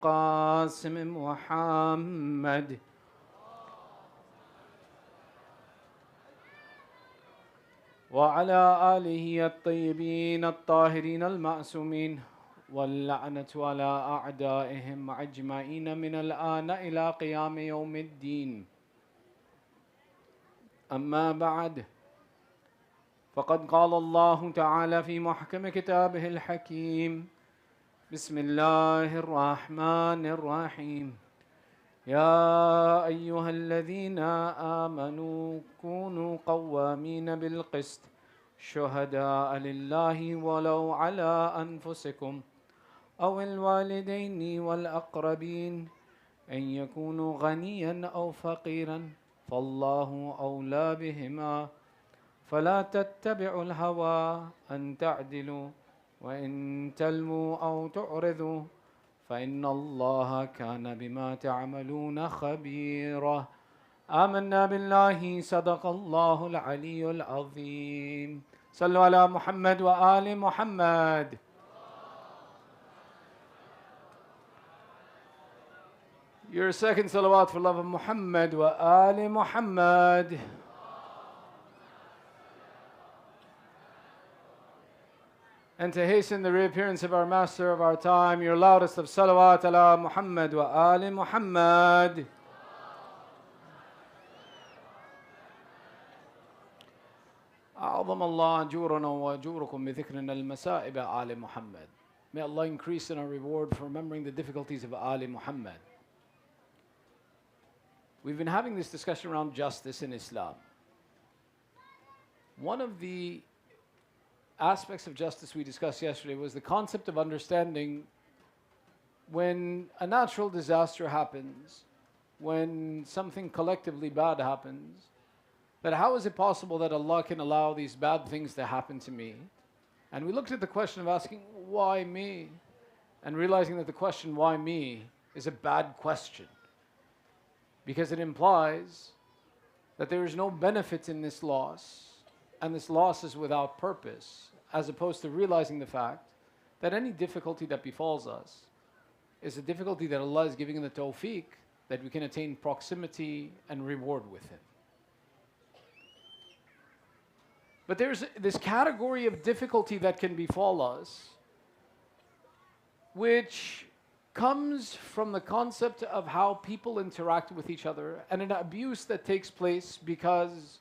القاسم محمد وعلى آله الطيبين الطاهرين المعصومين واللعنة على أعدائهم أجمعين من الآن إلى قيام يوم الدين. أما بعد، فقد قال الله تعالى في محكم كتابه الحكيم: بسم الله الرحمن الرحيم. يا أيها الذين آمنوا كونوا قوامين بالقسط شهداء لله ولو على أنفسكم أو الوالدين والأقربين أن يكونوا غنيا أو فقيرا فالله أولى بهما فلا تتبعوا الهوى أن تعدلوا وإن تلموا أو تعرضوا فإن الله كان بما تعملون خبيرا. آمنا بالله صدق الله العلي العظيم. صلوا على محمد وآل محمد. Your second salawat for love of Muhammad wa Ali Muhammad. And to hasten the reappearance of our master of our time, your loudest of salawat ala Muhammad wa Ali Muhammad. أعظم الله أجورنا وأجوركم بذكرنا المسائب آل Muhammad. May Allah increase in our reward for remembering the difficulties of Ali Muhammad. We've been having this discussion around justice in Islam. One of the aspects of justice we discussed yesterday was the concept of understanding when a natural disaster happens, when something collectively bad happens, that how is it possible that Allah can allow these bad things to happen to me? And we looked at the question of asking, why me? And realizing that the question, why me, is a bad question, because it implies that there is no benefit in this loss, and this loss is without purpose, as opposed to realizing the fact that any difficulty that befalls us is a difficulty that Allah is giving in the tawfiq that we can attain proximity and reward with Him. But there's this category of difficulty that can befall us, which comes from the concept of how people interact with each other and an abuse that takes place because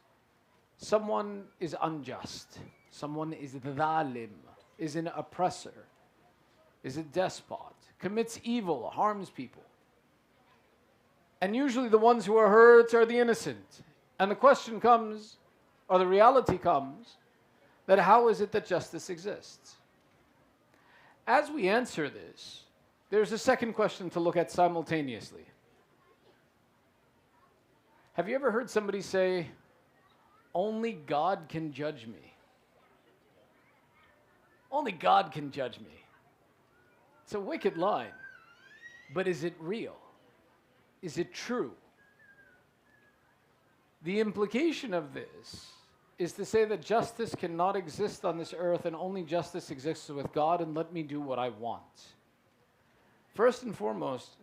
someone is unjust, someone is dhalim, is an oppressor, is a despot, commits evil, harms people. And usually the ones who are hurt are the innocent. And the question comes, or the reality comes, that how is it that justice exists? As we answer this, there's a second question to look at simultaneously. Have you ever heard somebody say, only God can judge me? Only God can judge me. It's a wicked line, but is it real? Is it true? The implication of this is to say that justice cannot exist on this earth and only justice exists with God, and let me do what I want. First and foremost,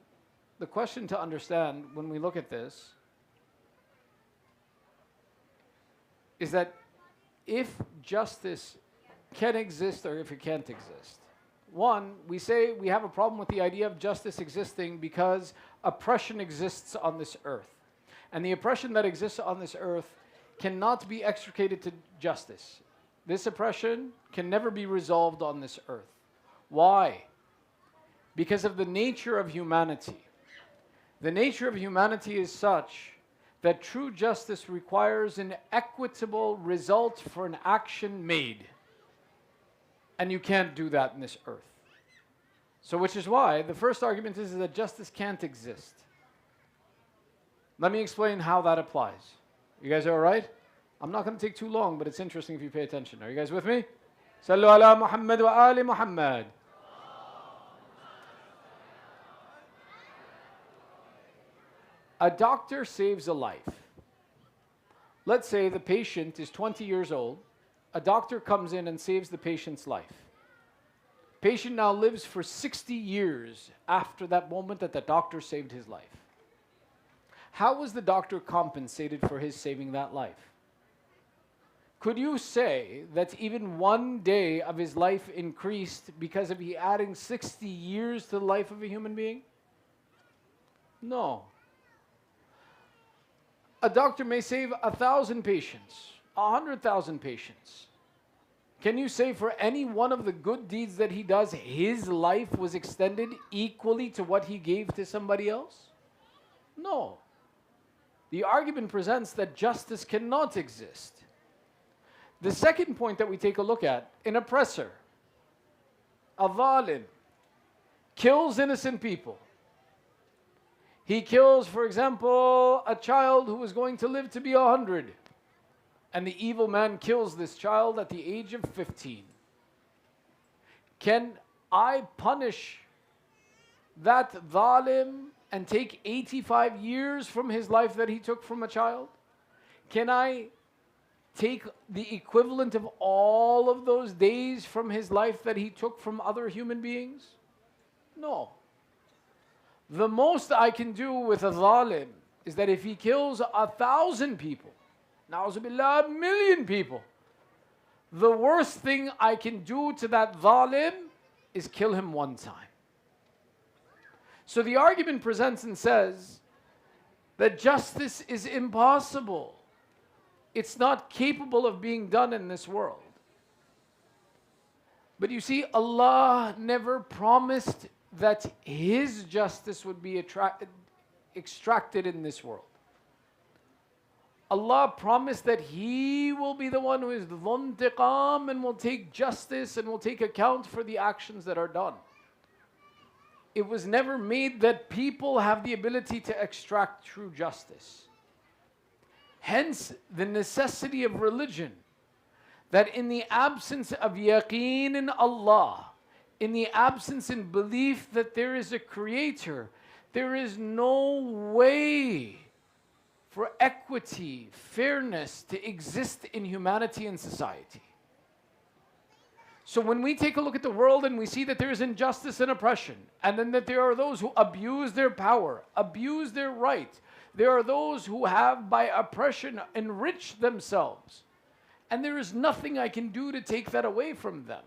the question to understand when we look at this is that if justice can exist or if it can't exist. One, we say we have a problem with the idea of justice existing because oppression exists on this earth. And the oppression that exists on this earth cannot be extricated to justice. This oppression can never be resolved on this earth. Why? Because of the nature of humanity. The nature of humanity is such that true justice requires an equitable result for an action made. And you can't do that in this earth. So which is why the first argument is that justice can't exist. Let me explain how that applies. You guys are all right? I'm not going to take too long, but it's interesting if you pay attention. Are you guys with me? Sallu ala Muhammad wa ali Muhammad. A doctor saves a life. Let's say the patient is 20 years old. A doctor comes in and saves the patient's life. Patient now lives for 60 years after that moment that the doctor saved his life. How was the doctor compensated for his saving that life? Could you say that even one day of his life increased because of he adding 60 years to the life of a human being? No. A doctor may save 1,000 patients, 100,000 patients. Can you say for any one of the good deeds that he does, his life was extended equally to what he gave to somebody else? No. The argument presents that justice cannot exist. The second point that we take a look at, an oppressor, a zalim, kills innocent people. He kills, for example, a child who was going to live to be 100. And the evil man kills this child at the age of 15. Can I punish that zalim and take 85 years from his life that he took from a child? Can I take the equivalent of all of those days from his life that he took from other human beings? No. The most I can do with a zalim is that if he kills 1,000 people, na'uzubillah, 1,000,000 people, the worst thing I can do to that zalim is kill him one time. So the argument presents and says that justice is impossible. It's not capable of being done in this world. But you see, Allah never promised that His justice would be extracted in this world. Allah promised that He will be the one who is dhun intiqam and will take justice and will take account for the actions that are done. It was never made that people have the ability to extract true justice. Hence, the necessity of religion, that in the absence of yaqeen in Allah, in the absence in belief that there is a creator, there is no way for equity, fairness to exist in humanity and society. So when we take a look at the world and we see that there is injustice and oppression, and then that there are those who abuse their power, abuse their right, there are those who have by oppression enriched themselves, and there is nothing I can do to take that away from them.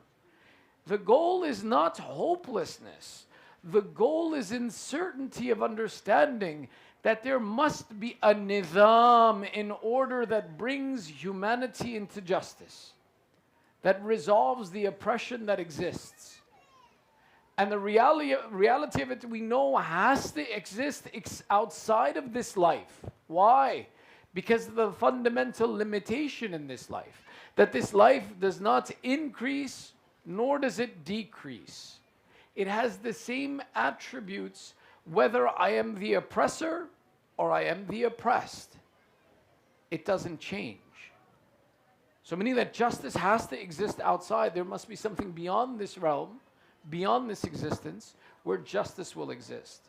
The goal is not hopelessness. The goal is in certainty of understanding that there must be a nizam in order that brings humanity into justice, that resolves the oppression that exists. And the reality of it, we know, has to exist outside of this life. Why? Because of the fundamental limitation in this life, that this life does not increase nor does it decrease. It has the same attributes whether I am the oppressor or I am the oppressed. It doesn't change. So meaning that justice has to exist outside. There must be something beyond this realm, beyond this existence, where justice will exist.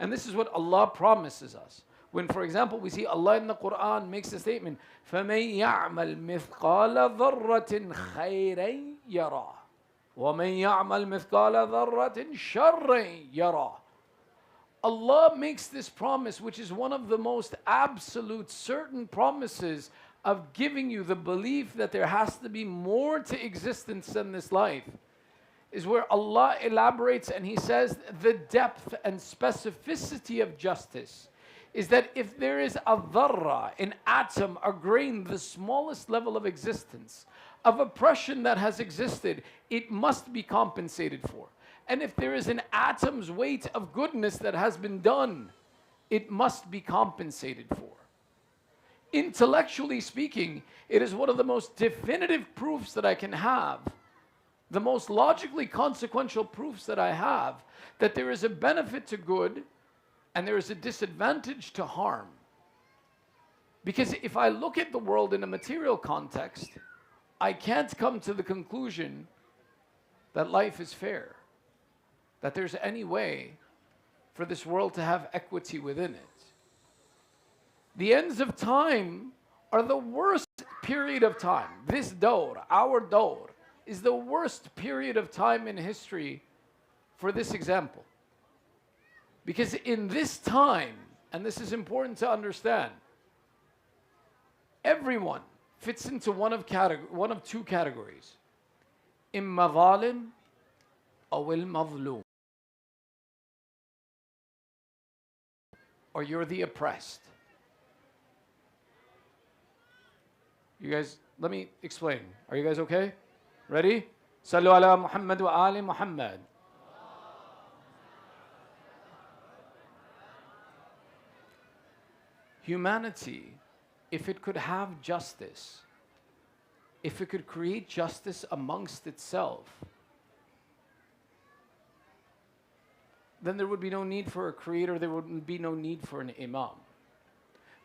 And this is what Allah promises us. When, for example, we see Allah in the Quran makes a statement, فَمَن يَعْمَلْ مِثْقَالَ ذَرَّةٍ خَيْرًا يَرَى وَمَن يَعْمَلْ مِثْقَالَ ذَرَّةٍ شَرًّا يَرَى. Allah makes this promise, which is one of the most absolute, certain promises of giving you the belief that there has to be more to existence than this life, is where Allah elaborates and He says the depth and specificity of justice is that if there is a dharra, an atom, a grain, the smallest level of existence, of oppression that has existed, it must be compensated for. And if there is an atom's weight of goodness that has been done, it must be compensated for. Intellectually speaking, it is one of the most definitive proofs that I can have, the most logically consequential proofs that I have, that there is a benefit to good and there is a disadvantage to harm. Because if I look at the world in a material context, I can't come to the conclusion that life is fair, that there's any way for this world to have equity within it. The ends of time are the worst period of time. This dawr, our dawr, is the worst period of time in history for this example. Because in this time, and this is important to understand, everyone fits into one of two categories. إِمَّا ظَالِمْ أَوْ الْمَظْلُومِ. Or you're the oppressed. You guys, let me explain. Are you guys okay? Ready? Sallu ala Muhammad wa ali Muhammad. Humanity, if it could have justice, if it could create justice amongst itself, then there would be no need for a creator, there would be no need for an imam.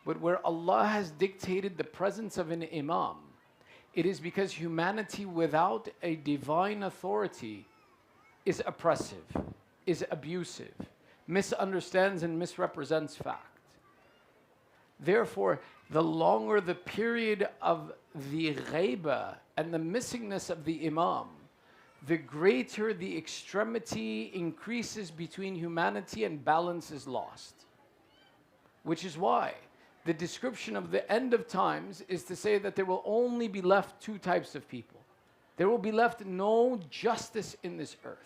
But where Allah has dictated the presence of an imam, it is because humanity without a divine authority is oppressive, is abusive, misunderstands and misrepresents fact. Therefore, the longer the period of the ghaiba and the missingness of the imam, the greater the extremity increases between humanity and balance is lost. Which is why the description of the end of times is to say that there will only be left two types of people. There will be left no justice in this earth.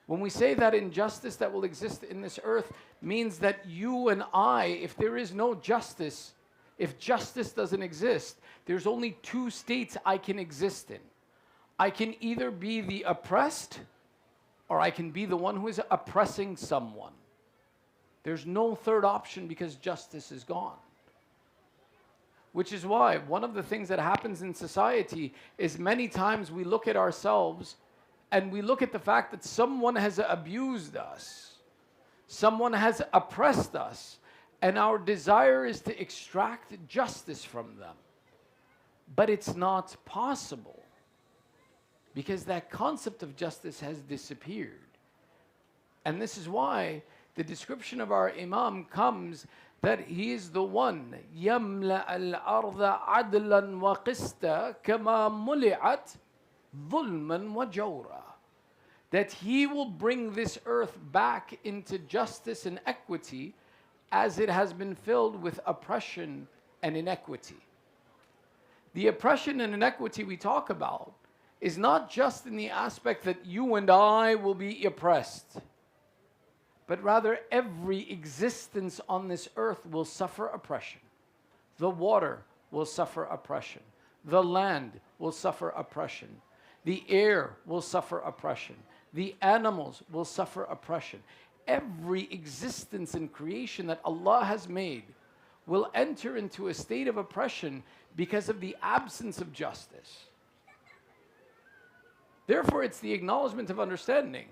When we say that injustice that will exist in this earth means that you and I, if there is no justice, if justice doesn't exist, there's only two states I can exist in. I can either be the oppressed or I can be the one who is oppressing someone. There's no third option because justice is gone. Which is why one of the things that happens in society is many times we look at ourselves and we look at the fact that someone has abused us, someone has oppressed us, and our desire is to extract justice from them. But it's not possible because that concept of justice has disappeared. And this is why the description of our Imam comes that he is the one يَمْلَأَ الْأَرْضَ عَدْلًا وَقِسْتًا كَمَا مُلِعَتْ ظُلْمًا وَجَوْرًا. That he will bring this earth back into justice and equity as it has been filled with oppression and inequity. The oppression and inequity we talk about is not just in the aspect that you and I will be oppressed, but rather every existence on this earth will suffer oppression. The water will suffer oppression. The land will suffer oppression. The air will suffer oppression. The animals will suffer oppression. Every existence in creation that Allah has made will enter into a state of oppression because of the absence of justice. Therefore, it's the acknowledgement of understanding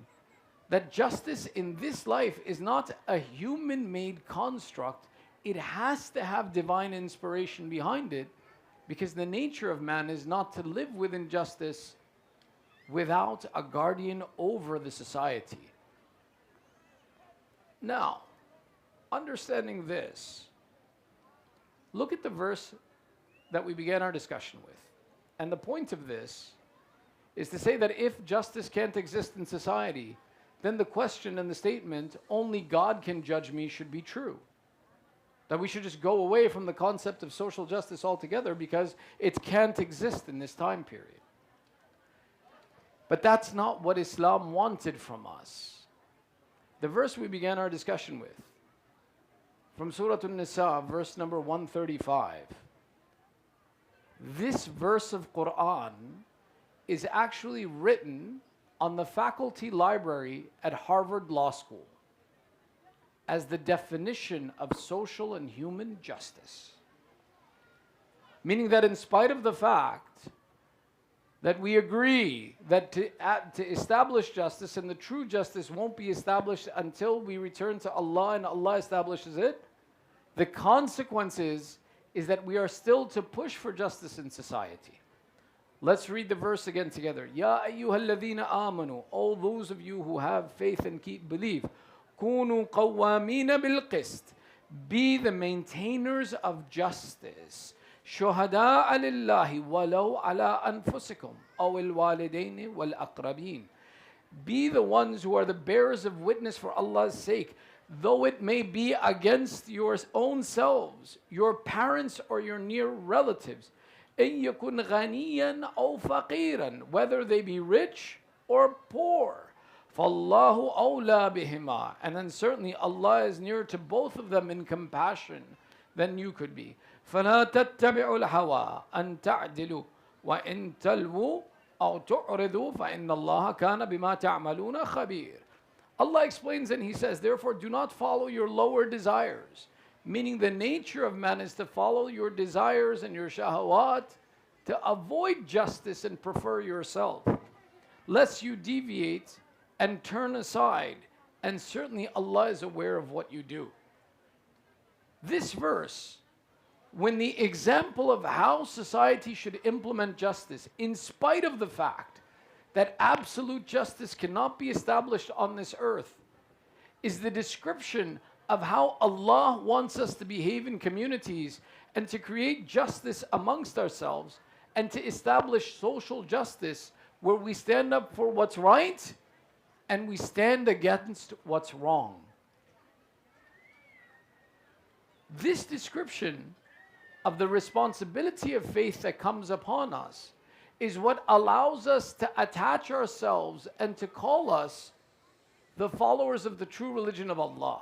that justice in this life is not a human-made construct. It has to have divine inspiration behind it, because the nature of man is not to live with injustice without a guardian over the society. Now, understanding this, look at the verse that we began our discussion with. And the point of this is to say that if justice can't exist in society, then the question and the statement, only God can judge me, should be true. That we should just go away from the concept of social justice altogether because it can't exist in this time period. But that's not what Islam wanted from us. The verse we began our discussion with, from Surah An-Nisa, verse number 135. This verse of Quran is actually written on the faculty library at Harvard Law School as the definition of social and human justice. Meaning that in spite of the fact that we agree that to establish justice, and the true justice won't be established until we return to Allah and Allah establishes it, the consequence is that we are still to push for justice in society. Let's read the verse again together. Ya ayyuhalladhina amanu, all those of you who have faith and believe, kunu qawwamina bil qist, be the maintainers of justice. شهداء لله ولو على أنفسكم أو الوالدين والأقربين. Be the ones who are the bearers of witness for Allah's sake, though it may be against your own selves, your parents or your near relatives. إن يكن غنيا أو فقيرا, whether they be rich or poor. فالله أولى بهما, and then certainly Allah is nearer to both of them in compassion than you could be. فلا تتبعوا الهوى أن تعدلوا وإن تلووا أو تعرضوا فإن الله كان بما تعملون خبير. Allah explains and He says, therefore do not follow your lower desires, meaning the nature of man is to follow your desires and your shahawat, to avoid justice and prefer yourself, lest you deviate and turn aside, and certainly Allah is aware of what you do. This verse, when the example of how society should implement justice, in spite of the fact that absolute justice cannot be established on this earth, is the description of how Allah wants us to behave in communities and to create justice amongst ourselves and to establish social justice where we stand up for what's right and we stand against what's wrong. This description of the responsibility of faith that comes upon us is what allows us to attach ourselves and to call us the followers of the true religion of Allah.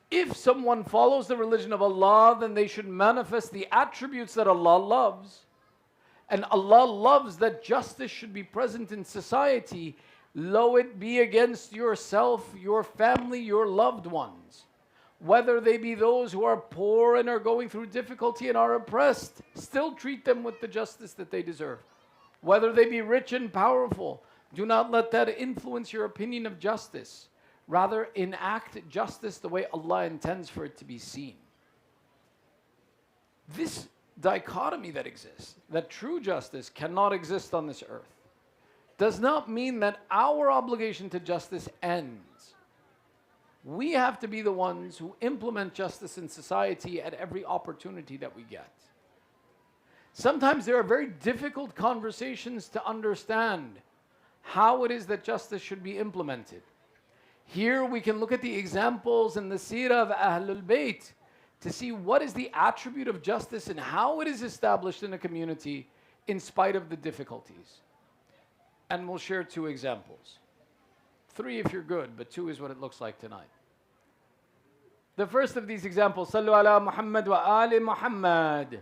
If someone follows the religion of Allah, then they should manifest the attributes that Allah loves. And Allah loves that justice should be present in society, though it be against yourself, your family, your loved ones. Whether they be those who are poor and are going through difficulty and are oppressed, still treat them with the justice that they deserve. Whether they be rich and powerful, do not let that influence your opinion of justice. Rather, enact justice the way Allah intends for it to be seen. This dichotomy that exists, that true justice cannot exist on this earth, does not mean that our obligation to justice ends. We have to be the ones who implement justice in society at every opportunity that we get. Sometimes there are very difficult conversations to understand how it is that justice should be implemented. Here we can look at the examples in the seerah of Ahlul Bayt to see what is the attribute of justice and how it is established in a community in spite of the difficulties. And we'll share two examples. 3 if you're good, but 2 is what it looks like tonight. The first of these examples, Sallu ala Muhammad wa ali Muhammad.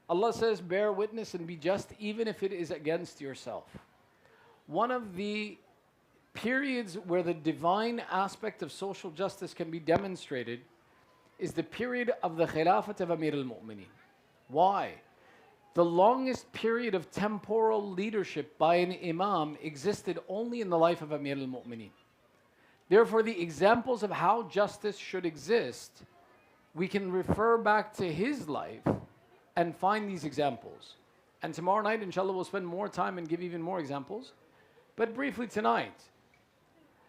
Allah says, bear witness and be just even if it is against yourself. One of the periods where the divine aspect of social justice can be demonstrated is the period of the Khilafat of Amir al-Mu'mineen. Why? The longest period of temporal leadership by an Imam existed only in the life of Amir al-Mu'mineen. Therefore, the examples of how justice should exist, we can refer back to his life and find these examples. And tomorrow night, inshallah, we'll spend more time and give even more examples. But briefly tonight,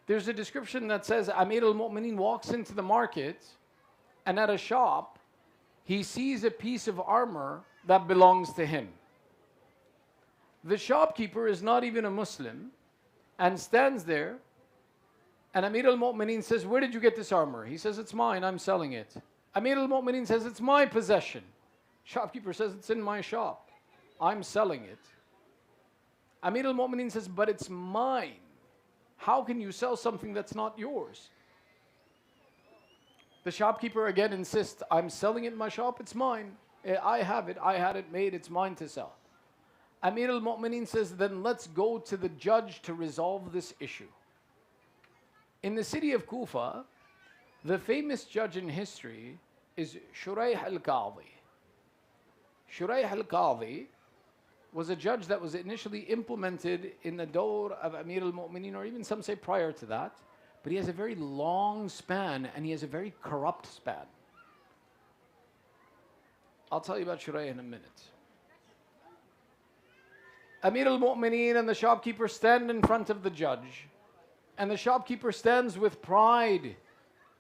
there's a description that says Amir al-Mu'mineen walks into the market and at a shop, he sees a piece of armor that belongs to him. The shopkeeper is not even a Muslim and stands there, and Amir al-Mu'mineen says, where did you get this armor? He says, it's mine, I'm selling it. Amir al-Mu'mineen says, it's my possession. Shopkeeper says, it's in my shop, I'm selling it. Amir al-Mu'mineen says, but it's mine. How can you sell something that's not yours? The shopkeeper again insists, I'm selling it in my shop, it's mine. I have it, I had it made, it's mine to sell. Amir al-Mu'mineen says, then let's go to the judge to resolve this issue. In the city of Kufa, the famous judge in history is Shuraih al-Qadhi. Shuraih al-Qadhi was a judge that was initially implemented in the dawr of Amir al-Mu'mineen, or even some say prior to that, but he has a very long span and he has a very corrupt span. I'll tell you about Shuraih in a minute. Amir al-Mu'mineen and the shopkeeper stand in front of the judge, And the shopkeeper stands with pride.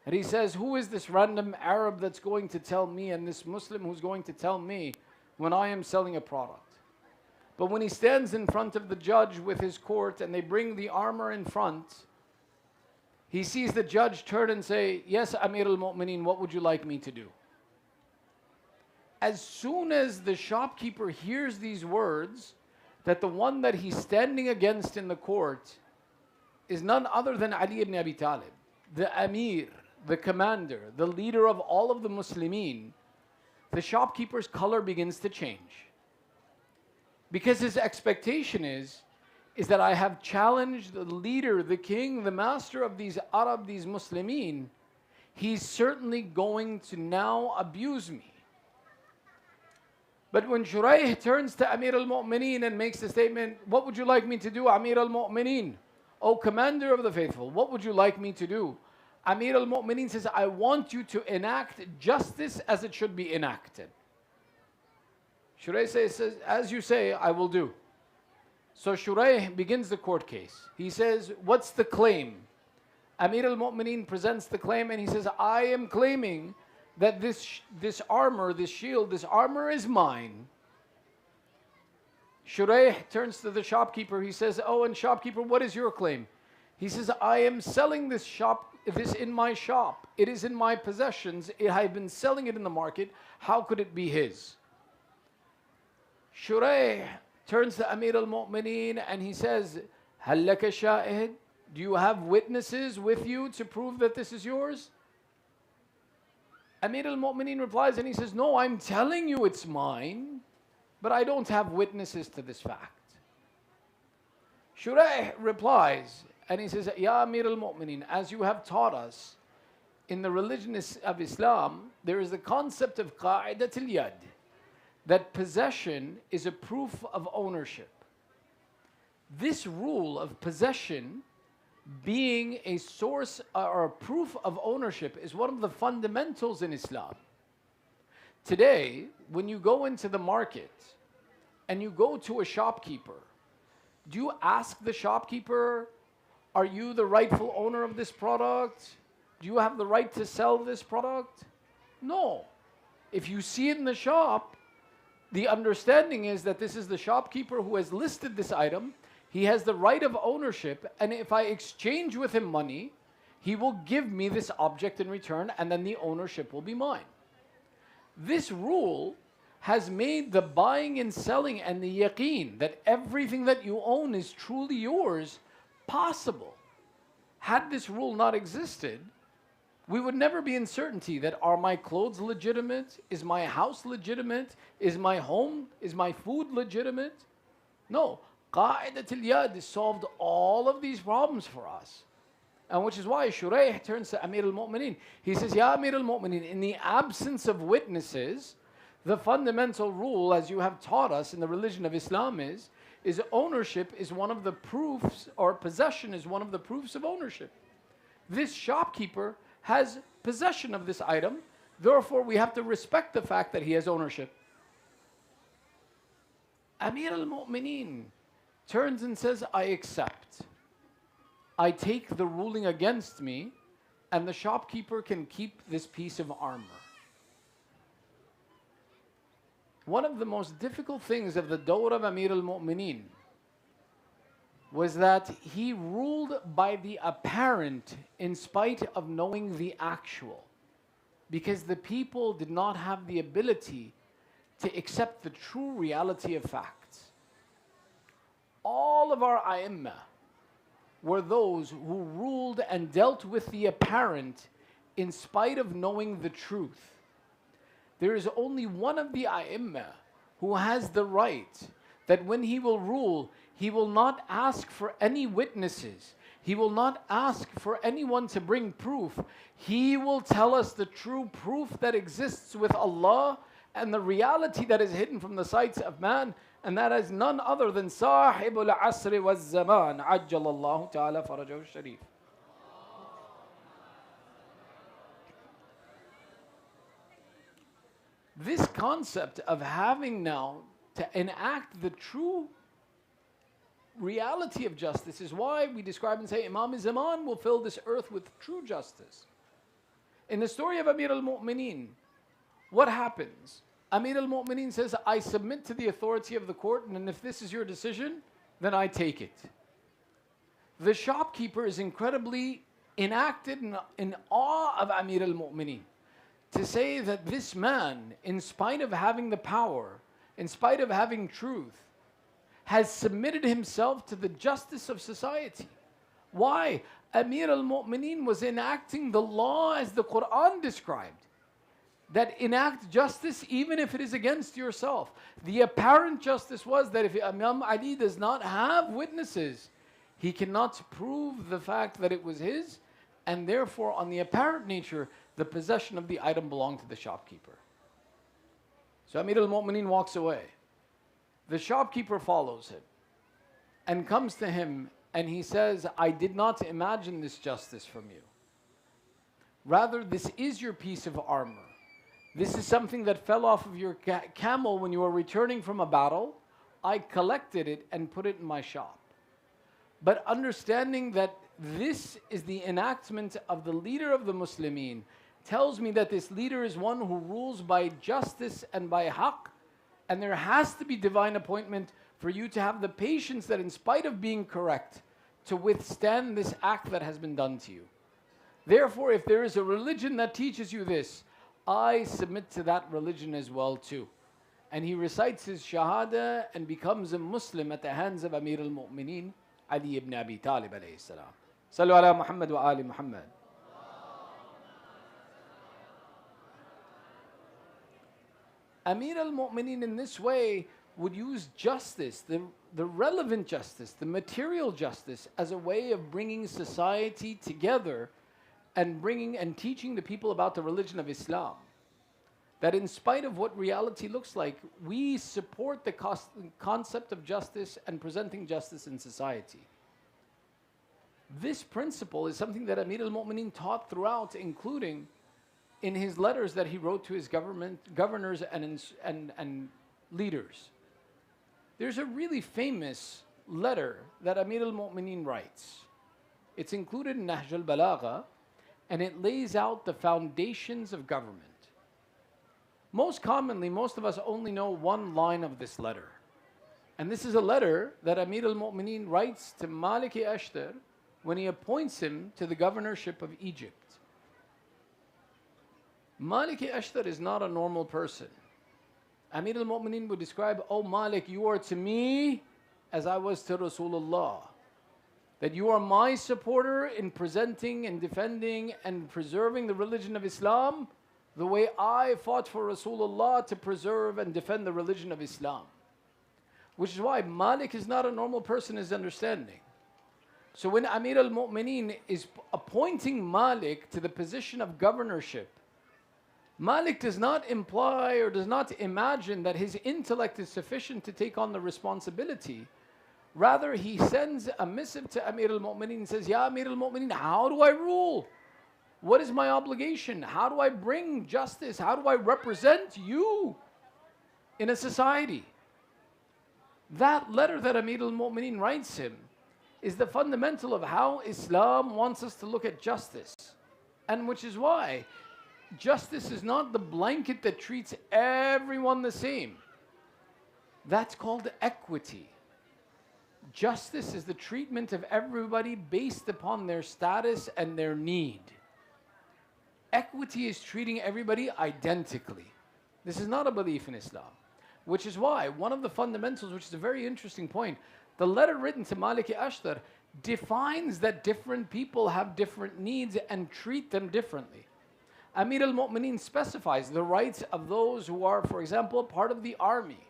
And he says, who is this random Arab that's going to tell me, and this Muslim who's going to tell me when I am selling a product? But when he stands in front of the judge with his court and they bring the armor in front, he sees the judge turn and say, yes, Amir al-Mu'mineen, what would you like me to do? As soon as the shopkeeper hears these words, that the one that he's standing against in the court is none other than Ali ibn Abi Talib, the Amir, the commander, the leader of all of the Muslimin, the shopkeeper's color begins to change. Because his expectation is that I have challenged the leader, the king, the master of these Arab, these Muslimin. He's certainly going to now abuse me. But when Shuraih turns to Amir al-Mu'mineen and makes the statement, what would you like me to do, Amir al-Mu'mineen? O commander of the faithful, what would you like me to do? Amir al-Mu'mineen says, I want you to enact justice as it should be enacted. Shuraih says, as you say, I will do. So Shuraih begins the court case. He says, what's the claim? Amir al-Mu'mineen presents the claim and he says, I am claiming that this armor, this shield, this armor is mine. Shuraih turns to the shopkeeper. He says, oh, and shopkeeper, what is your claim? He says, I am selling this in my shop. It is in my possessions. I've been selling it in the market. How could it be his? Shuraih turns to Amir al-Mu'mineen and he says, هَلْ لَكَ شَاهِدٌ? Do you have witnesses with you to prove that this is yours? Amir al-Mu'mineen replies and he says, no, I'm telling you it's mine, but I don't have witnesses to this fact. Shuraih replies and he says, Ya Amir al-Mu'mineen, as you have taught us, in the religion of Islam, there is the concept of qa'idat al-yad, that possession is a proof of ownership. This rule of possession being a source or a proof of ownership is one of the fundamentals in Islam. Today, when you go into the market and you go to a shopkeeper, do you ask the shopkeeper, are you the rightful owner of this product? Do you have the right to sell this product? No. If you see it in the shop, the understanding is that this is the shopkeeper who has listed this item. He has the right of ownership, and if I exchange with him money, he will give me this object in return, and then the ownership will be mine. This rule has made the buying and selling and the yaqeen, that everything that you own is truly yours, possible. Had this rule not existed, we would never be in certainty that are my clothes legitimate? Is my house legitimate? Is my home, is my food legitimate? No. Qa'idat al-yad solved all of these problems for us. And which is why Shuraih turns to Amir al-Mu'mineen. He says, Ya Amir al-Mu'mineen, in the absence of witnesses, the fundamental rule, as you have taught us in the religion of Islam, is ownership is one of the proofs, or possession is one of the proofs of ownership. This shopkeeper has possession of this item, therefore we have to respect the fact that he has ownership. Amir al-Mu'mineen turns and says, I accept. I take the ruling against me, and the shopkeeper can keep this piece of armor. One of the most difficult things of the dawr of Amir al-Mu'mineen was that he ruled by the apparent in spite of knowing the actual, because the people did not have the ability to accept the true reality of facts. All of our A'immah were those who ruled and dealt with the apparent in spite of knowing the truth. There is only one of the A'immah who has the right that when he will rule, he will not ask for any witnesses. He will not ask for anyone to bring proof. He will tell us the true proof that exists with Allah and the reality that is hidden from the sights of man, and that is none other than Sahibul Asri wal Zaman, Ajjalallahu Ta'ala Farajahu Sharif. This concept of having now to enact the true reality of justice is why we describe and say Imam Zaman will fill this earth with true justice. In the story of Amir al-Mu'mineen, what happens? Amir al-Mu'mineen says, I submit to the authority of the court, and if this is your decision, then I take it. The shopkeeper is incredibly enacted in awe of Amir al-Mu'mineen, to say that this man, in spite of having the power, in spite of having truth, has submitted himself to the justice of society. Why? Amir al-Mu'mineen was enacting the law as the Quran described, that enact justice even if it is against yourself. The apparent justice was that if Imam Ali does not have witnesses, he cannot prove the fact that it was his, and therefore on the apparent nature, the possession of the item belonged to the shopkeeper. So Amir al-Mu'mineen walks away. The shopkeeper follows him and comes to him and he says, I did not imagine this justice from you. Rather, this is your piece of armor. This is something that fell off of your camel when you were returning from a battle. I collected it and put it in my shop. But understanding that this is the enactment of the leader of the Muslimin tells me that this leader is one who rules by justice and by haqq, and there has to be divine appointment for you to have the patience that in spite of being correct, to withstand this act that has been done to you. Therefore, if there is a religion that teaches you this, I submit to that religion as well too. And he recites his Shahada and becomes a Muslim at the hands of Amir al-Mu'mineen, Ali ibn Abi Talib alayhi salam. Sallu ala Muhammad wa ali Muhammad. Amir al-Mu'mineen in this way would use justice, the relevant justice, the material justice, as a way of bringing society together and bringing and teaching the people about the religion of Islam. That in spite of what reality looks like, we support the concept of justice and presenting justice in society. This principle is something that Amir al-Mu'mineen taught throughout, including in his letters that he wrote to his governors and leaders. There's a really famous letter that Amir al-Mu'mineen writes. It's included in Nahj al-Balagha, and it lays out the foundations of government. Most commonly, most of us only know one line of this letter. And this is a letter that Amir al-Mu'mineen writes to Malik-i-Ashtar when he appoints him to the governorship of Egypt. Malik-i-Ashtar is not a normal person. Amir al-Mu'mineen would describe, "Oh Malik, you are to me as I was to Rasulullah. That you are my supporter in presenting and defending and preserving the religion of Islam the way I fought for Rasulullah to preserve and defend the religion of Islam." Which is why Malik is not a normal person in his understanding. So when Amir al-Mu'mineen is appointing Malik to the position of governorship, Malik does not imply or does not imagine that his intellect is sufficient to take on the responsibility. Rather, he sends a missive to Amir al-Mu'mineen and says, "Ya Amir al-Mu'mineen, how do I rule? What is my obligation? How do I bring justice? How do I represent you in a society?" That letter that Amir al-Mu'mineen writes him is the fundamental of how Islam wants us to look at justice. And which is why justice is not the blanket that treats everyone the same. That's called equity. Justice is the treatment of everybody based upon their status and their need. Equity is treating everybody identically. This is not a belief in Islam. Which is why one of the fundamentals, which is a very interesting point, the letter written to Malik-i-Ashtar defines that different people have different needs and treat them differently. Amir al-Mu'mineen specifies the rights of those who are, for example, part of the army,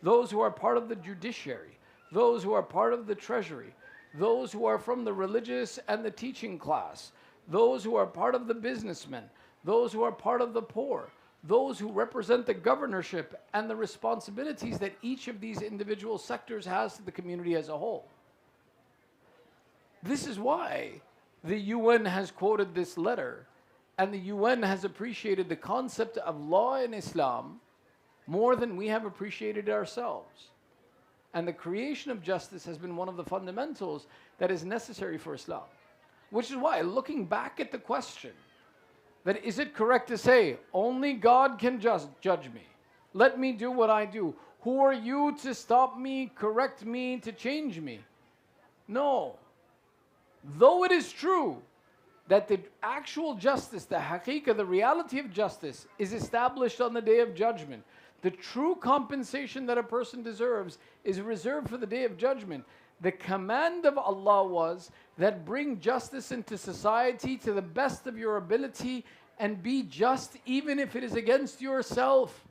those who are part of the judiciary, those who are part of the treasury, those who are from the religious and the teaching class, those who are part of the businessmen, those who are part of the poor, those who represent the governorship and the responsibilities that each of these individual sectors has to the community as a whole. This is why the UN has quoted this letter, and the UN has appreciated the concept of law in Islam more than we have appreciated ourselves. And the creation of justice has been one of the fundamentals that is necessary for Islam. Which is why, looking back at the question, that is it correct to say, only God can judge me? Let me do what I do. Who are you to stop me, correct me, to change me? No. Though it is true that the actual justice, the haqiqah, the reality of justice is established on the day of judgment. The true compensation that a person deserves is reserved for the day of judgment. The command of Allah was that bring justice into society to the best of your ability and be just even if it is against yourself.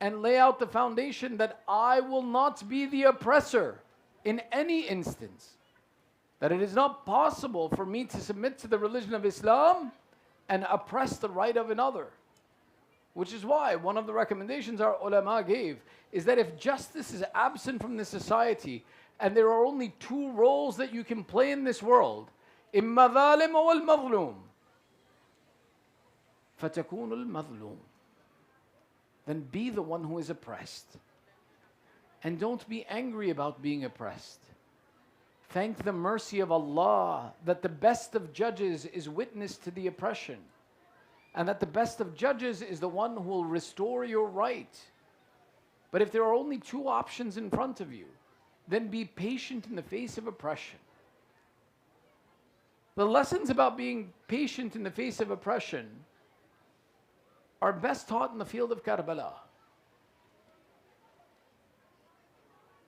And lay out the foundation that I will not be the oppressor in any instance. That it is not possible for me to submit to the religion of Islam and oppress the right of another. Which is why one of the recommendations our ulama gave is that if justice is absent from the society and there are only two roles that you can play in this world, إِمَّا ظَالِمُ وَالْمَظْلُومُ فَتَكُونُ الْمَظْلُومُ, then be the one who is oppressed. And don't be angry about being oppressed. Thank the mercy of Allah that the best of judges is witness to the oppression. And that the best of judges is the one who will restore your right. But if there are only two options in front of you, then be patient in the face of oppression. The lessons about being patient in the face of oppression are best taught in the field of Karbala.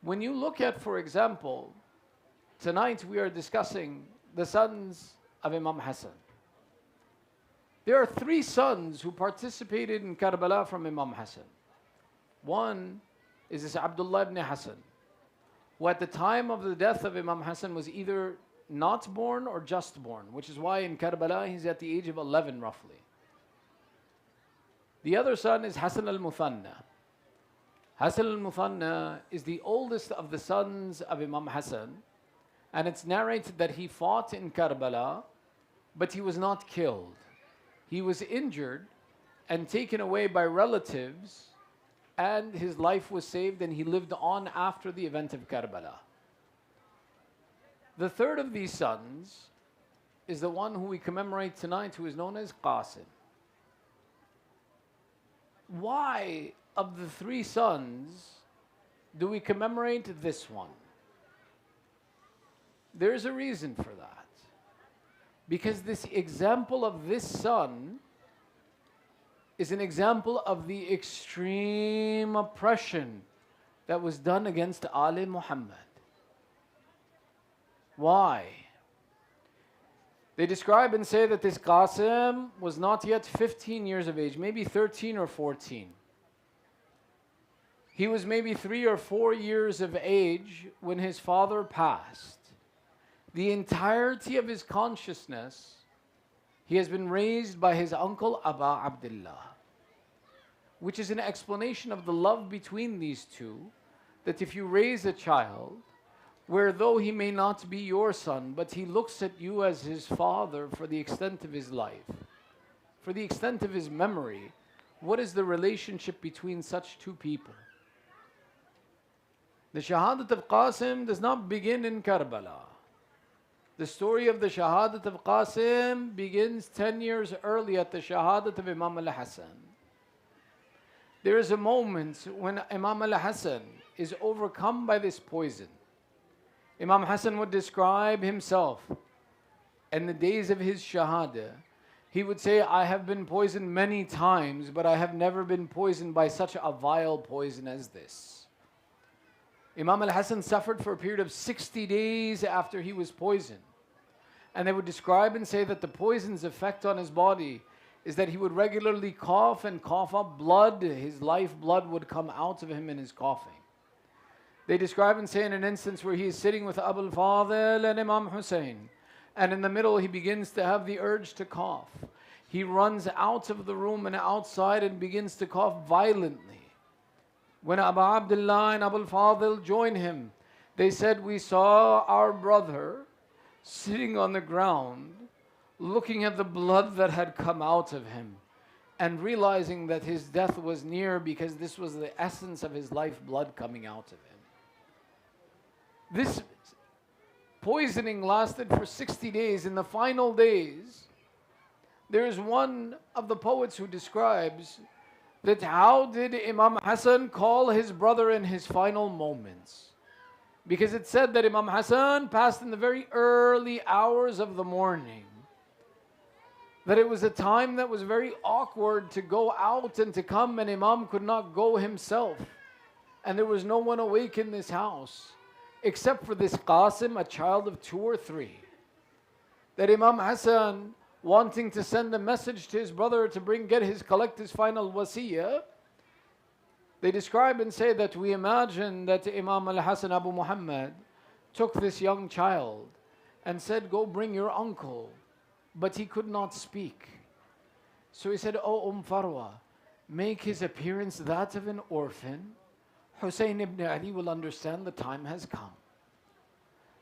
When you look at, for example, tonight we are discussing the sons of Imam Hassan. There are three sons who participated in Karbala from Imam Hassan. One is this Abdullah ibn Hassan, who at the time of the death of Imam Hassan was either not born or just born, which is why in Karbala he's at the age of 11 roughly. The other son is Hassan al-Muthanna. Hassan al-Muthanna is the oldest of the sons of Imam Hassan, and it's narrated that he fought in Karbala, but he was not killed. He was injured and taken away by relatives, and his life was saved, and he lived on after the event of Karbala. The third of these sons is the one who we commemorate tonight, who is known as Qasim. Why, of the three sons, do we commemorate this one? There's a reason for that. Because this example of this son is an example of the extreme oppression that was done against Ali Muhammad. Why? They describe and say that this Qasim was not yet 15 years of age, maybe 13 or 14. He was maybe 3 or 4 years of age when his father passed. The entirety of his consciousness, he has been raised by his uncle Aba Abdullah, which is an explanation of the love between these two, that if you raise a child, where though he may not be your son, but he looks at you as his father for the extent of his life, for the extent of his memory, what is the relationship between such two people? The Shahadat of Qasim does not begin in Karbala. The story of the Shahadat of Qasim begins 10 years early at the Shahadat of Imam al-Hassan. There is a moment when Imam al-Hassan is overcome by this poison. Imam Hassan would describe himself in the days of his Shahada. He would say, I have been poisoned many times, but I have never been poisoned by such a vile poison as this. Imam al-Hassan suffered for a period of 60 days after he was poisoned. And they would describe and say that the poison's effect on his body is that he would regularly cough and cough up blood. His life blood would come out of him in his coughing. They describe and say in an instance where he is sitting with Abu al-Fadil and Imam Hussain, and in the middle he begins to have the urge to cough. He runs out of the room and outside and begins to cough violently. When Abu Abdullah and Abu al-Fadil join him, they said, we saw our brother sitting on the ground, looking at the blood that had come out of him, and realizing that his death was near because this was the essence of his life blood coming out of him. This poisoning lasted for 60 days. In the final days, there is one of the poets who describes that how did Imam Hassan call his brother in his final moments? Because it said that Imam Hassan passed in the very early hours of the morning. That it was a time that was very awkward to go out and to come, and Imam could not go himself. And there was no one awake in this house except for this Qasim, a child of 2 or 3. That Imam Hassan, wanting to send a message to his brother to collect his final wasiyah, they describe and say that we imagine that Imam al-Hasan Abu Muhammad took this young child and said, go bring your uncle. But he could not speak. So he said, oh Farwa, make his appearance that of an orphan. Hussain ibn Ali will understand the time has come.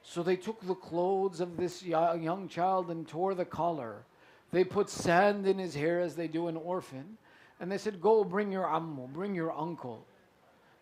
So they took the clothes of this young child and tore the collar. They put sand in his hair as they do an orphan. And they said, go bring your ammu, bring your uncle.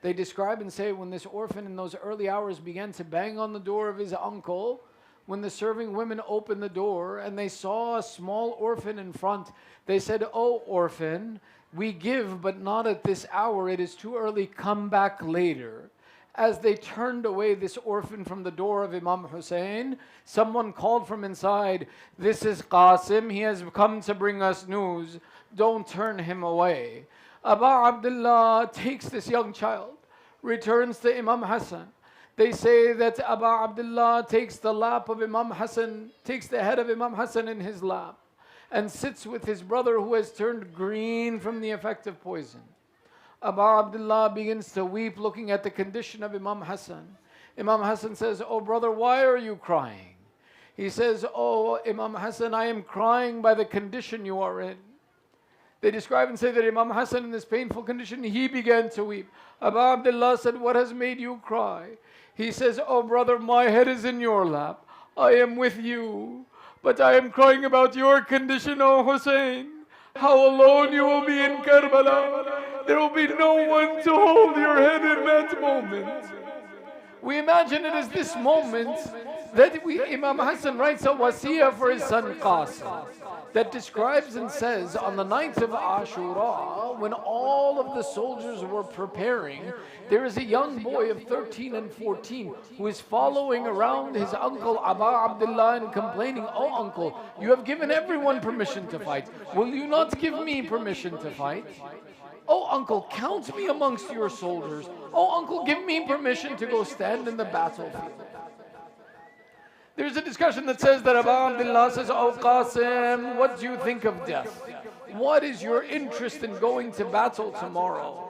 They describe and say when this orphan in those early hours began to bang on the door of his uncle, when the serving women opened the door and they saw a small orphan in front, they said, oh orphan, we give but not at this hour, it is too early, come back later. As they turned away this orphan from the door of Imam Hussain, someone called from inside, this is Qasim, he has come to bring us news, don't turn him away. Abu Abdullah takes this young child, returns to Imam Hassan. They say that Abu Abdullah takes the lap of Imam Hassan, takes the head of Imam Hassan in his lap and sits with his brother who has turned green from the effect of poison. Abu Abdullah begins to weep looking at the condition of Imam Hassan. Imam Hassan says, oh brother, why are you crying? He says, oh Imam Hassan, I am crying by the condition you are in. They describe and say that Imam Hassan in this painful condition, he began to weep. Abu Abdullah said, what has made you cry? He says, oh brother, my head is in your lap. I am with you. But I am crying about your condition, O Hussein. How alone you will be in Karbala. There will be no one to hold your head in that moment. We imagine it as this moment that Imam Hassan writes a wasiyah for his son Qasim that describes and says on the night of Ashura, when all of the soldiers were preparing, there is a young boy of 13 and 14 who is following around his uncle Abu Abdullah and complaining, oh uncle, you have given everyone permission to fight. Will you not give me permission to fight? Oh uncle, count me amongst your soldiers. Oh uncle, give me permission to go stand in the battlefield. There's a discussion that says that Abu Abdullah says, oh Qasim, what do you think of death? What is your interest in going to battle tomorrow?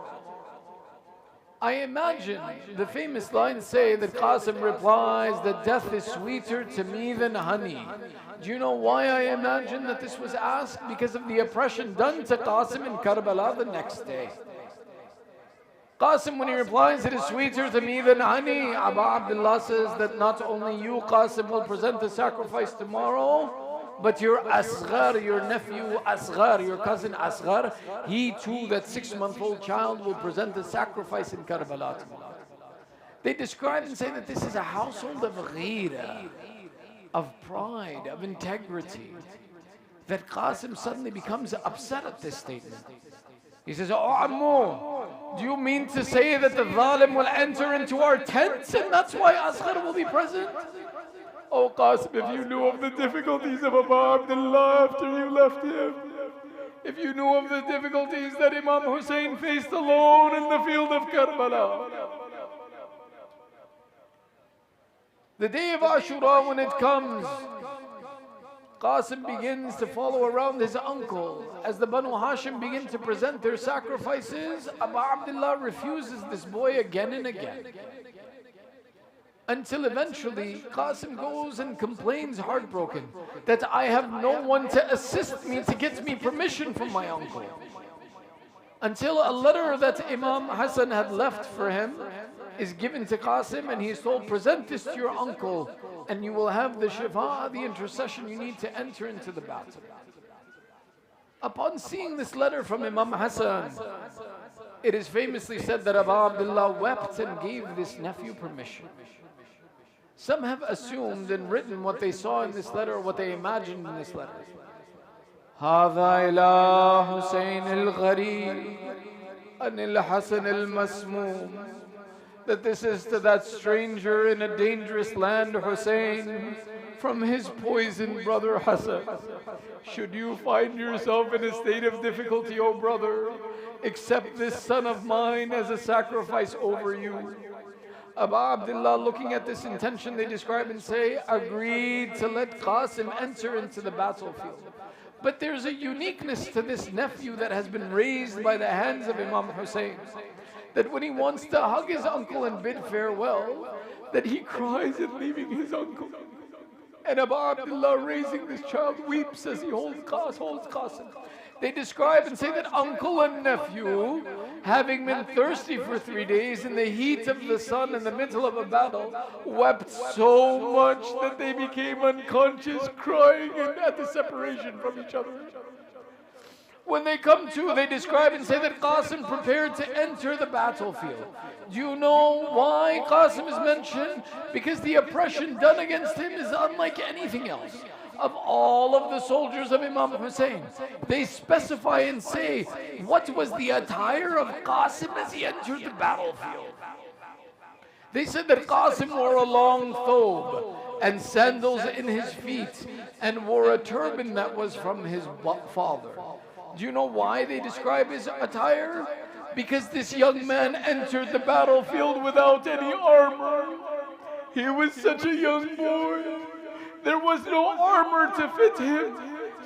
I imagine the famous lines say that Qasim replies that death is sweeter to me than honey. Do you know why I imagine that this was asked? Because of the oppression done to Qasim in Karbala the next day. Qasim, when he replies, it is sweeter to me than honey, Abu Abdullah says that not only you, Qasim, will present the sacrifice tomorrow, but your Asghar, your nephew Asghar, your cousin Asghar, he too, that 6-month-old child, will present the sacrifice in Karbala tomorrow. They describe and say that this is a household of ghira, of pride, of integrity, that Qasim suddenly becomes upset at this statement. He says, oh Ammu, do you mean to say that the Zalim will enter into our tents and that's why Asghar will be present? Oh Qasim, if you knew of the difficulties of Abu Abdullah after you left him, if you knew of the difficulties that Imam Hussain faced alone in the field of Karbala. The day of Ashura, when it comes, Qasim begins to follow around his uncle. As the Banu Hashim begin to present their sacrifices, Abu Abdullah refuses this boy again and again. Until eventually Qasim goes and complains heartbroken that I have no one to assist me to get me permission from my uncle. Until a letter that Imam Hassan had left for him is given to Qasim and he is told, present this to your uncle and you will have the shifa, the intercession you need to enter into the battle. Upon seeing this letter from Imam Hassan, it is famously said that Abu Abdullah wept and gave this nephew permission. Some have assumed and written what they saw in this letter or what they imagined in this letter. هذا إلى حسين الغريب عن الحسن المسموم. That this is to that stranger in a dangerous land, Hussein, from his poisoned brother Hassan. Should you find yourself in a state of difficulty, O brother, accept this son of mine as a sacrifice over you. Abu Abdullah, looking at this intention, they describe and say, agreed to let Qasim enter into the battlefield. But there's a uniqueness to this nephew that has been raised by the hands of Imam Hussein, that when he wants to hug his uncle and bid farewell, that he cries at leaving his uncle. And Abu Abdullah, raising this child, weeps as he holds Qasim. They describe and say that uncle and nephew, having been thirsty for 3 days in the heat of the sun in the middle of a battle, wept so much that they became unconscious, crying at the separation from each other. When they come to, they describe and say that Qasim prepared to enter the battlefield. Do you know why Qasim is mentioned? Because the oppression done against him is unlike anything else. Of all of the soldiers of Imam Hussein, they specify and say, what was the attire of Qasim as he entered the battlefield? They said that Qasim wore a long thobe and sandals in his feet and wore a turban that was from his father. Do you know why they describe his attire? Because this young man entered the battlefield without any armor. He was such a young boy. There was no armor to fit him.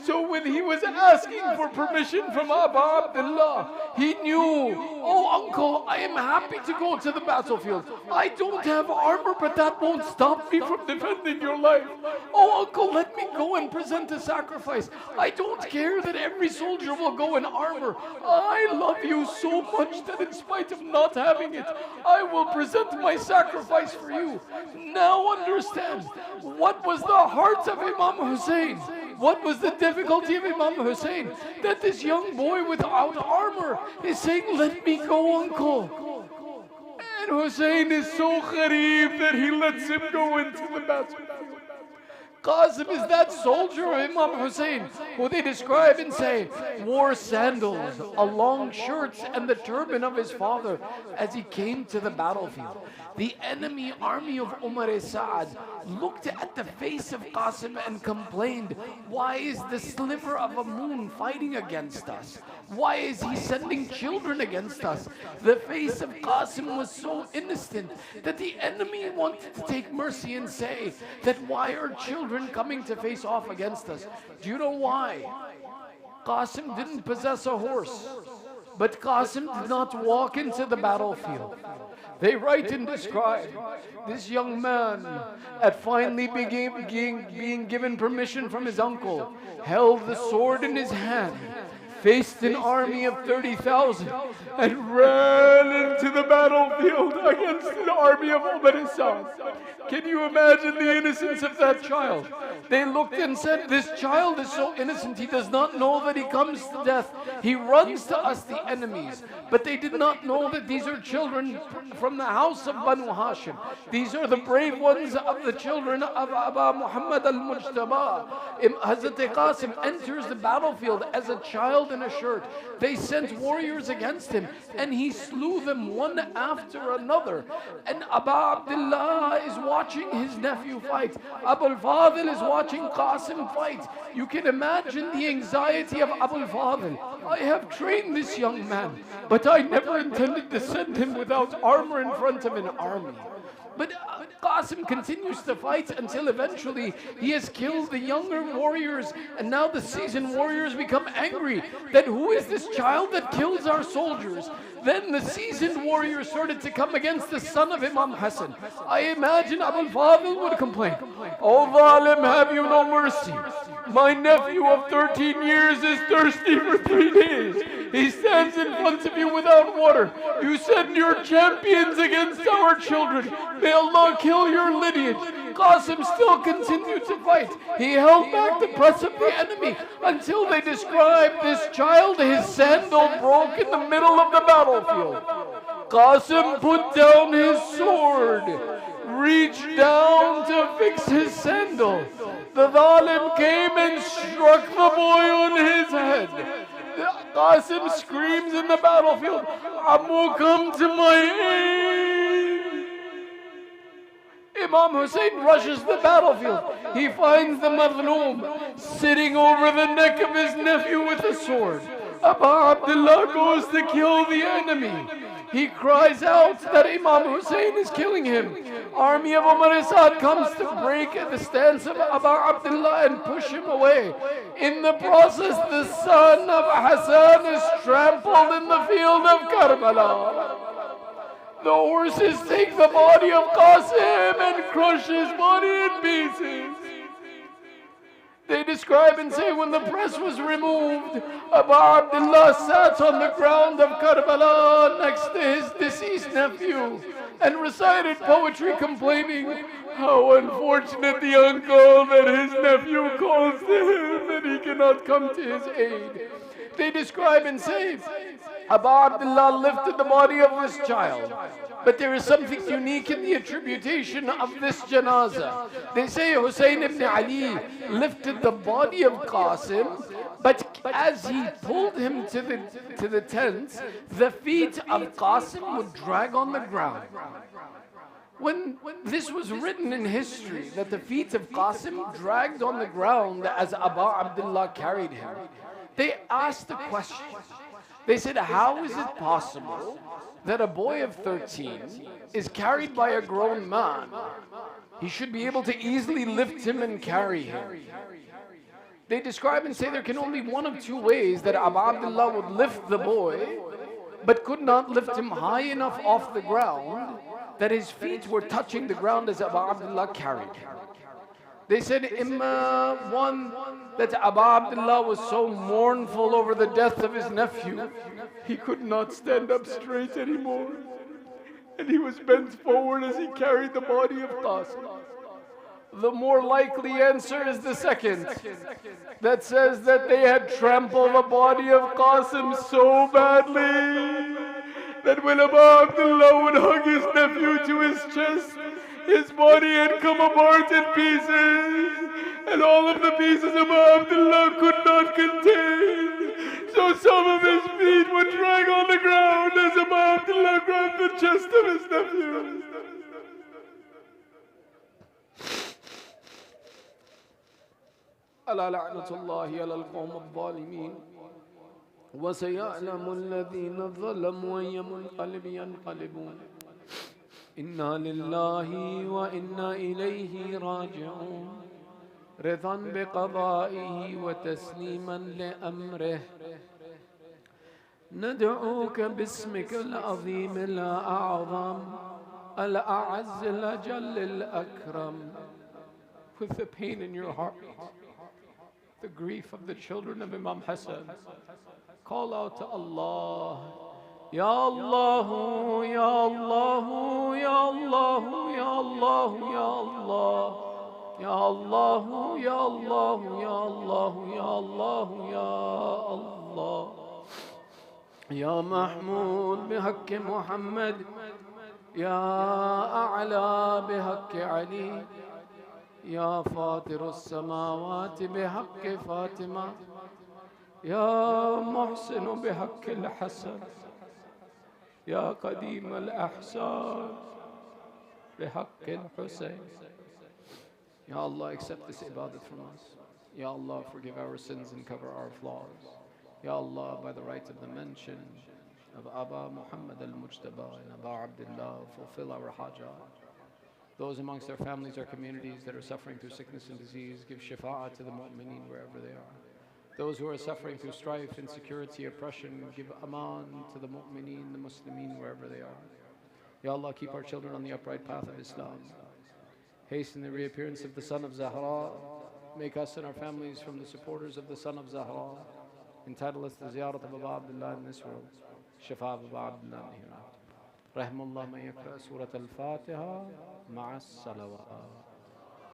So when he was asking for permission from Abu Abdullah, he knew, oh uncle, I am happy to go to the battlefield. I don't have armor, but that won't stop me from defending your life. Oh uncle, let me go and present a sacrifice. I don't care that every soldier will go in armor. I love you so much that in spite of not having it, I will present my sacrifice for you. Now understand, what was the heart of Imam Hussein? What was the difficulty of Imam Hussein? That this young boy without armor is saying, let me go, uncle. And Hussein is so ghareeb that he lets him go into the battle. Qasim is that soldier of Imam Hussein who they describe and say wore sandals, a long shirt, and the turban of his father as he came to the battlefield. The enemy army of Umar Sa'ad looked at the face of Qasim and complained, why is the sliver of a moon fighting against us? Why is he sending children against us? The face of Qasim was so innocent that the enemy wanted to take mercy and say that why are children coming to face off against us? Do you know why? Qasim didn't possess a horse, but Qasim did not walk into the battlefield. They write and describe this young man at finally being given permission from his uncle, held the sword in his hand, faced an army of 30,000 and ran into the battlefield against an army of Umar Sa'ad. Can you imagine the innocence of that child? They looked and said, this child is so innocent, he does not know that he comes to death. He runs to us, the enemies. But they did not know that these are children from the house of Banu Hashim. These are the brave ones of the children of Abu Muhammad al-Mujtaba. Hazrat Qasim enters the battlefield as a child in a shirt. They sent warriors against him and he slew them one after another. And Abu Abdullah is watching his nephew fight. Abu al-Fadl is watching Qasim fight. You can imagine the anxiety of Abu al-Fadl. I have trained this young man, but I never intended to send him without armor in front of an army. But Qasim continues to fight until eventually he has killed the younger warriors, and now the seasoned warriors become angry that who is this child that kills our soldiers? Then the seasoned warriors started to come against the son of Imam Hassan. I imagine Abu al-Fadl would complain, "Oh Zalim, have you no mercy? My nephew of 13 years is thirsty for 3 days. He stands in front of you without water. You send your champions against our children. May Allah kill your lineage." Qasim still continued to fight. He held back the press of the enemy until they described this child, his sandal broke in the middle of the battlefield. Qasim put down his sword, reached down to fix his sandal. The zalim came and struck the boy on his head. Qasim screams in the battlefield, Ammu, come to my aid. Imam Hussain rushes the battlefield. He finds the Madhloom sitting over the neck of his nephew with a sword. Abu Abdullah goes to kill the enemy. He cries out that Imam Hussain is killing him. Army of Umar Asad comes to break the stance of Abu Abdullah and push him away. In the process, the son of Hassan is trampled in the field of Karbala. The horses take the body of Qasim and crush his body in pieces. They describe and say when the press was removed, Abu Abdullah sat on the ground of Karbala next to his deceased nephew and recited poetry complaining how unfortunate the uncle that his nephew calls to him and he cannot come to his aid. They describe and say, Abu Abdullah lifted the body of this child. But there is something unique in the attributation of this janazah. They say Hussain ibn Ali lifted the body of Qasim, but as he pulled him to the tent, the feet of Qasim would drag on the ground. When this was written in history, that the feet of Qasim dragged on the ground as Abu Abdullah carried him, they asked the question. They said, how is it possible that a boy of 13 is carried by a grown man? He should be able to easily lift him and carry him. They describe and say there can only one of two ways that Abu Abdullah would lift the boy, but could not lift him high enough off the ground that his feet were touching the ground as Abu Abdullah carried him. They said, one, that Abu Abdullah was so mournful over the death of his nephew, he could not stand up straight anymore. And he was bent forward as he carried the body of Qasim. The more likely answer is the second, that says that they had trampled the body of Qasim so badly that when Abu Abdullah would hug his nephew to his chest, his body had come apart in pieces, and all of the pieces of Abdullah could not contain. So some of his feet would drag on the ground as Abdullah grabbed the chest of his nephew. ألا لعنة الله على القوم الظالمين وسيعلم الذين ظلموا أي منقلب ينقلبون إنا لله وإنا إليه راجعون رضا بقضائه وتسليما لأمره ندعوك باسمك العظيم الأعظم الأعز الأجل الأكرم. With the pain in your heart, the grief of the children of Imam Hassan, call out to Allah. Ya Allah, Ya Allah, Ya Allah, Ya Allah, Ya Allah, Ya Allah, Ya Allah, Ya Allah, Ya Allah, Ya Allah. Ya Mahmud bihaqq Muhammad, Ya A'la bihaqq Ali, Ya Fatir as-samawat bihaqq Fatima, Ya Muhsin bihaqq al-Hasan, Ya Qadim al-Ahsan bihaqq al-Hussain. Ya Allah, accept this ibadat from us. Ya Allah, forgive our sins and cover our flaws. Ya Allah, by the right of the mention of Aba Muhammad al-Mujtaba and Aba Abdullah, fulfill our hajat. Those amongst our families, our communities that are suffering through sickness and disease, give shafa'at to the mu'mineen wherever they are. Those who are suffering through strife, insecurity, oppression, give aman to the mu'mineen, the Muslimeen, wherever they are. Ya Allah, keep our children on the upright path of Islam. Hasten the reappearance of the son of Zahra. Make us and our families from the supporters of the son of Zahra. Entitle us to ziyarat of Abu Abdullah in this world. Shafa of Abu Abdullah in the hereafter. Rahimullah man yaqra Surat al-Fatiha ma'a as-salawat.